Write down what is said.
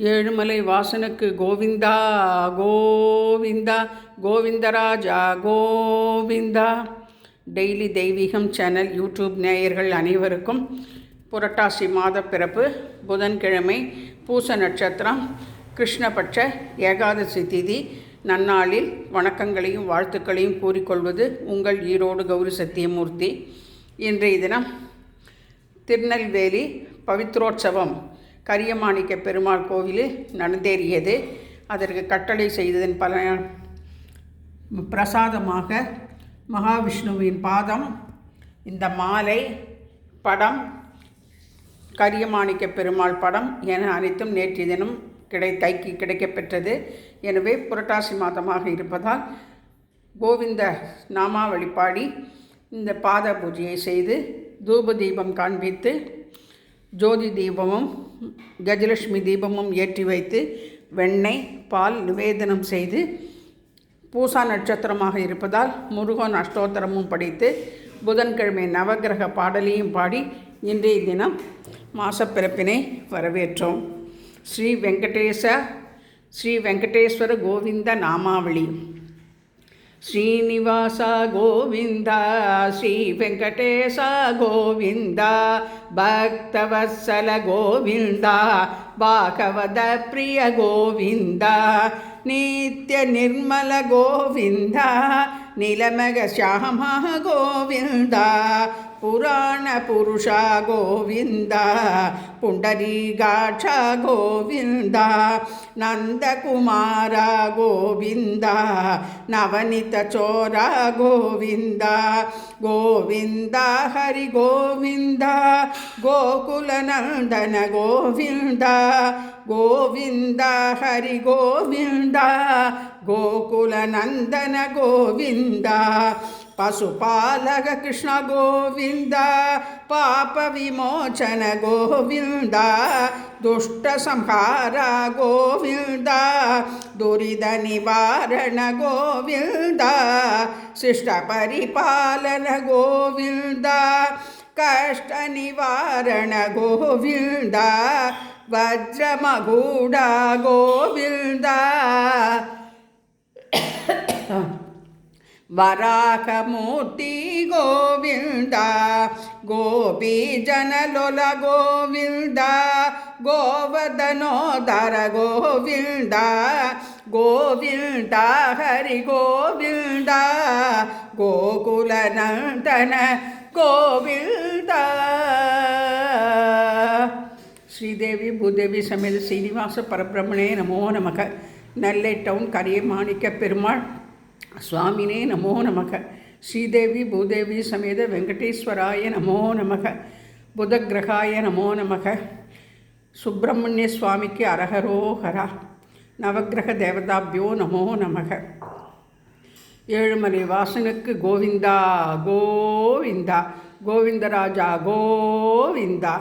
Ezhumalai வாசனுக்கு Govinda Govinda, Govindaraja Govinda. Daily தெய்வீகம் channel YouTube நேயர்கள் அனைவருக்கும் புரட்டாசி மாத பிறப்பு புதன்கிழமை பூச நட்சத்திரம் கிருஷ்ணபட்ச ஏகாதசி திதி நன்னாளில் வணக்கங்களையும் வாழ்த்துக்களையும் கூறிக்கொள்வது உங்கள் ஈரோடு கௌரி சத்தியமூர்த்தி. இன்றைய தினம் திருநெல்வேலி பவித்ரோற்சவம் கரியமாணிக்க பெருமாள் கோவிலில் நடந்தேறியது. அதற்கு கட்டளை செய்ததன் பிரசாதமாக மகாவிஷ்ணுவின் பாதம், இந்த மாலை, படம், கரியமாணிக்க பெருமாள் படம் என அனைத்தும் நேற்றைய தினம் கிடைக்கப்பெற்றது. எனவே புரட்டாசி மாதமாக இருப்பதால் கோவிந்த நாமாவளி பாடி இந்த பாத பூஜையை செய்து தூப தீபம் காண்பித்து ஜோதி தீபமும் கஜலட்சுமி தீபமும் ஏற்றி வைத்து வெண்ணெய் பால் நிவேதனம் செய்து பூசா நட்சத்திரமாக இருப்பதால் முருகன் அஷ்டோத்தரமும் படித்து புதன்கிழமை நவகிரக பாடலையும் பாடி இன்றைய தினம் மாசப்பிறப்பினை வரவேற்றோம். ஸ்ரீ வெங்கடேஸ்வர கோவிந்த நாமாவளி. ஸ்ரீனிவாச கோவிந்தா, ஸ்ரீ வெங்கடேச கோவிந்தா, பக்தவத்சல கோவிந்தா, பாகவத பிரிய கோவிந்தா, நித்ய நிர்மல கோவிந்தா, நிலமக ஷியாம கோவிந்தா, புராண புருஷா கோவிந்தா, புண்டரீகாட்ச கோவிந்தா, நந்தகுமார கோவிந்தா, நவனித சோர கோவிந்தா, கோவிந்தா ஹரி கோவிந்தா, கோகுலநந்தன கோவிந்தா, கோவிந்தா ஹரி கோவிந்தா, கோகுலநந்தன கோவிந்தா, பசுபாலக கிருஷ்ண கோவிந்தா, பாப விமோச்சன கோவிந்தா, துஷ்ட சம்ஹார கோவிந்தா, துரித நிவாரண கோவிந்தா, சிஷ்ட பரிபாலன கோவிந்தா, கஷ்ட நிவாரண கோவிந்தா, வஜ்ரமகூட கோவிந்தா, வராகமூர்த்தி கோவிந்தா, கோபி ஜனலோல கோவிந்தா, கோவர்தனோதர கோவிந்தா, கோவிந்தா ஹரி கோவிந்தா, கோகுலநந்தன கோவிந்தா. ஸ்ரீதேவி பூதேவி சமேத ஸ்ரீனிவாச பரபிரம்மனே நமோ நமக. நெல்லை டவுன் கரியமாணிக்க பெருமாள் சுவாமினே நமோ நமக. ஸ்ரீதேவி பூதேவி சமேத வெங்கடேஸ்வராய நமோ நமக. புதகிரகாய நமோ நமக. சுப்பிரமணிய சுவாமிக்கு அரஹரோஹரா. நவகிரக தேவதாபியோ நமோ நமக. ஏழுமலை வாசனுக்கு கோவிந்தா கோவிந்தா, கோவிந்தராஜா கோவிந்தா.